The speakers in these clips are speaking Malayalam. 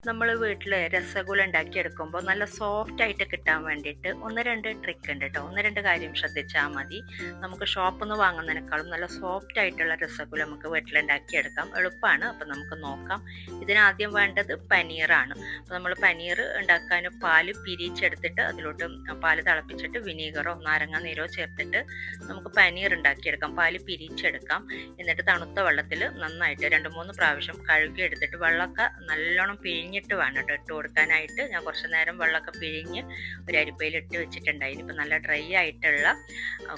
നമ്മൾ വീട്ടിൽ രസഗുള ഉണ്ടാക്കിയെടുക്കുമ്പോൾ നല്ല സോഫ്റ്റ് ആയിട്ട് കിട്ടാൻ വേണ്ടിയിട്ട് ഒന്ന് രണ്ട് ട്രിക്ക് ഉണ്ട് കേട്ടോ. ഒന്ന് രണ്ട് കാര്യം ശ്രദ്ധിച്ചാൽ മതി. നമുക്ക് ഷോപ്പിൽ നിന്ന് വാങ്ങുന്നതിനേക്കാളും നല്ല സോഫ്റ്റ് ആയിട്ടുള്ള രസഗുള നമുക്ക് വീട്ടിലുണ്ടാക്കിയെടുക്കാം. എളുപ്പമാണ്. അപ്പം നമുക്ക് നോക്കാം. ഇതിനാദ്യം വേണ്ടത് പനീറാണ്. അപ്പോൾ നമ്മൾ പനീർ ഉണ്ടാക്കാൻ പാല് പിരിച്ചെടുത്തിട്ട് അതിലോട്ട് പാല് തിളപ്പിച്ചിട്ട് വിനീഗറോ നാരങ്ങ നീരോ ചേർത്തിട്ട് നമുക്ക് പനീർ ഉണ്ടാക്കിയെടുക്കാം. പാല് പിരിച്ചെടുക്കാം. എന്നിട്ട് തണുത്ത വെള്ളത്തിൽ നന്നായിട്ട് 2-3 പ്രാവശ്യം കഴുകി എടുത്തിട്ട് വെള്ളമൊക്കെ നല്ലോണം പിഴിഞ്ഞിട്ട് വേണം കേട്ടോ ഇട്ട് കൊടുക്കാനായിട്ട്. ഞാൻ കുറച്ച് നേരം വെള്ളമൊക്കെ പിഴിഞ്ഞ് ഒരു അരിപ്പയിൽ ഇട്ട് വെച്ചിട്ടുണ്ടായിരുന്നു. ഇപ്പം നല്ല ഡ്രൈ ആയിട്ടുള്ള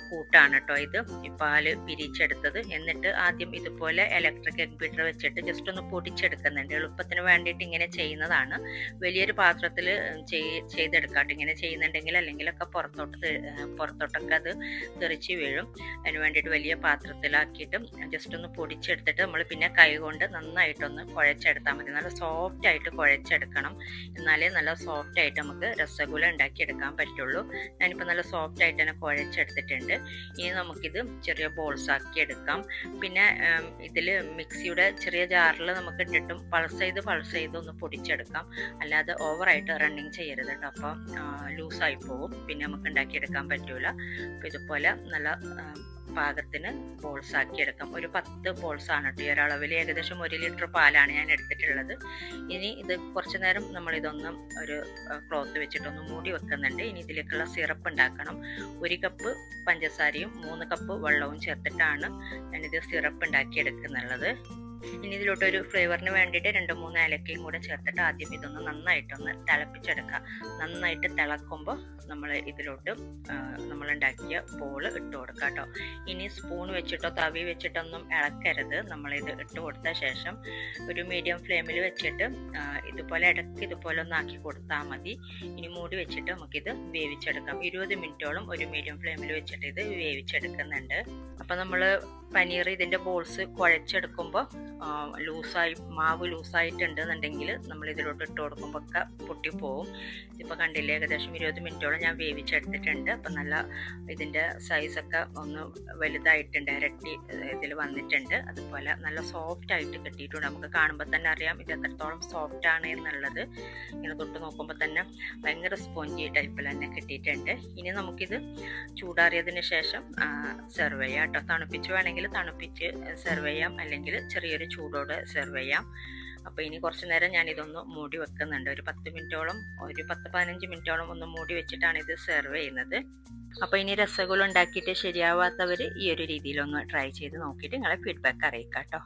കൂട്ടാണ് കേട്ടോ ഇത്, ഈ പാല് പിരിച്ചെടുത്തത്. എന്നിട്ട് ആദ്യം ഇതുപോലെ ഇലക്ട്രിക് എഗ് ബീറ്റർ വെച്ചിട്ട് ജസ്റ്റ് ഒന്ന് പൊടിച്ചെടുക്കുന്നുണ്ട്. എളുപ്പത്തിന് വേണ്ടിയിട്ട് ഇങ്ങനെ ചെയ്യുന്നതാണ്. വലിയൊരു പാത്രത്തിൽ ചെയ്തെടുക്കാട്ടോ ഇങ്ങനെ ചെയ്യുന്നുണ്ടെങ്കിൽ, അല്ലെങ്കിലൊക്കെ പുറത്തോട്ടൊക്കെ അത് തെറിച്ച് വീഴും. അതിന് വേണ്ടിയിട്ട് വലിയ പാത്രത്തിലാക്കിയിട്ട് ജസ്റ്റ് ഒന്ന് പൊടിച്ചെടുത്തിട്ട് നമ്മൾ പിന്നെ കൈ കൊണ്ട് നന്നായിട്ടൊന്ന് കുഴച്ചെടുത്താൽ മതി. നല്ല സോഫ്റ്റ് ആയിട്ട് കുഴച്ചെടുക്കണം. എന്നാലേ നല്ല സോഫ്റ്റ് ആയിട്ട് നമുക്ക് രസഗുള ഉണ്ടാക്കിയെടുക്കാൻ പറ്റുള്ളൂ. ഞാനിപ്പോൾ നല്ല സോഫ്റ്റ് ആയിട്ട് തന്നെ കുഴച്ചെടുത്തിട്ടുണ്ട്. ഇനി നമുക്കിത് ചെറിയ ബോൾസ് ആക്കി എടുക്കാം. പിന്നെ ഇതിൽ മിക്സിയുടെ ചെറിയ ജാറിൽ നമുക്ക് ഇട്ടിട്ടും പൾസ് ചെയ്ത് ഒന്ന് പൊടിച്ചെടുക്കാം. അല്ലാതെ ഓവറായിട്ട് റണ്ണിങ് ചെയ്യരുത് കേട്ടോ. അപ്പോൾ ലൂസായി പോകും, പിന്നെ നമുക്ക് ഉണ്ടാക്കിയെടുക്കാൻ പറ്റൂല. അപ്പോൾ ഇതുപോലെ നല്ല പാകത്തിന് ബോൾസ് ആക്കി എടുക്കാം. ഒരു 10 ബോൾസ് ആണ് കേട്ടോ ഈ ഒരളവിൽ. ഏകദേശം 1 ലിറ്റർ പാലാണ് ഞാൻ എടുത്തിട്ടുള്ളത്. ഇനി ഇത് കുറച്ച് നേരം നമ്മളിതൊന്ന് ഒരു ക്ലോത്ത് വെച്ചിട്ടൊന്ന് മൂടി വെക്കുന്നുണ്ട്. ഇനി ഇതിലേക്കുള്ള സിറപ്പ് ഉണ്ടാക്കണം. 1 കപ്പ് പഞ്ചസാരയും 3 കപ്പ് വെള്ളവും ചേർത്തിട്ടാണ് ഞാനിത് സിറപ്പ് ഉണ്ടാക്കിയെടുക്കുന്നുള്ളത്. ഇനി ഇതിലോട്ടൊരു ഫ്ലേവറിന് വേണ്ടിയിട്ട് 2-3 ഏലക്കയും കൂടെ ചേർത്തിട്ട് ആദ്യം ഇതൊന്ന് നന്നായിട്ടൊന്ന് തിളപ്പിച്ചെടുക്കാം. നന്നായിട്ട് തിളക്കുമ്പോൾ നമ്മൾ ഇതിലോട്ട് നമ്മളുണ്ടാക്കിയ ബോൾ ഇട്ട് കൊടുക്കാം കേട്ടോ. ഇനി സ്പൂൺ വെച്ചിട്ടോ തവി വെച്ചിട്ടൊന്നും ഇളക്കരുത്. നമ്മളിത് ഇട്ട് കൊടുത്ത ശേഷം ഒരു മീഡിയം ഫ്ലെയിമിൽ വെച്ചിട്ട് ഇതുപോലെ ഇതുപോലെ ഒന്ന് ആക്കി കൊടുത്താൽ മതി. ഇനി മൂടി വെച്ചിട്ട് നമുക്കിത് വേവിച്ചെടുക്കാം. 20 മിനിറ്റോളം ഒരു മീഡിയം ഫ്ലെയിമിൽ വെച്ചിട്ട് ഇത് വേവിച്ചെടുക്കുന്നുണ്ട്. അപ്പം നമ്മൾ പനീർ ഇതിൻ്റെ ബോൾസ് കുഴച്ചെടുക്കുമ്പോൾ മാവ് ലൂസായിട്ടുണ്ടെന്നുണ്ടെങ്കിൽ നമ്മൾ ഇതിലോട്ട് ഇട്ട് കൊടുക്കുമ്പോൾ ഒക്കെ പൊട്ടിപ്പോവും. ഇപ്പോൾ കണ്ടില്ലേ, ഏകദേശം 20 മിനിറ്റോളം ഞാൻ വേവിച്ചെടുത്തിട്ടുണ്ട്. അപ്പം നല്ല ഇതിൻ്റെ സൈസൊക്കെ ഒന്ന് വലുതായിട്ടുണ്ട്, ഇരട്ടി ഇതിൽ വന്നിട്ടുണ്ട്. അതുപോലെ നല്ല സോഫ്റ്റ് ആയിട്ട് കിട്ടിയിട്ടുണ്ട്. നമുക്ക് കാണുമ്പോൾ തന്നെ അറിയാം ഇത് എത്രത്തോളം സോഫ്റ്റ് ആണ് എന്നുള്ളത്. ഇങ്ങനെ തൊട്ട് നോക്കുമ്പോൾ തന്നെ ഭയങ്കര സ്പോഞ്ചി ടൈപ്പിൽ തന്നെ കിട്ടിയിട്ടുണ്ട്. ഇനി നമുക്കിത് ചൂടാറിയതിന് ശേഷം സെർവ് ചെയ്യാം കേട്ടോ. തണുപ്പിച്ച് വേണമെങ്കിൽ തണുപ്പിച്ച് സെർവ് ചെയ്യാം, അല്ലെങ്കിൽ ചെറിയൊരു ചൂടോടെ സെർവ് ചെയ്യാം. അപ്പോൾ ഇനി കുറച്ച് നേരം ഞാനിതൊന്ന് മൂടി വെക്കുന്നുണ്ട്. ഒരു 10 മിനിറ്റോളം, ഒരു 10-15 മിനിറ്റോളം ഒന്ന് മൂടി വെച്ചിട്ടാണ് ഇത് സെർവ് ചെയ്യുന്നത്. അപ്പോൾ ഇനി രസഗുള ഉണ്ടാക്കിയിട്ട് ശരിയാവാത്തവർ ഈ ഒരു രീതിയിലൊന്ന് ട്രൈ ചെയ്ത് നോക്കിയിട്ട് നിങ്ങളെ ഫീഡ്ബാക്ക് അറിയിക്കാം കേട്ടോ.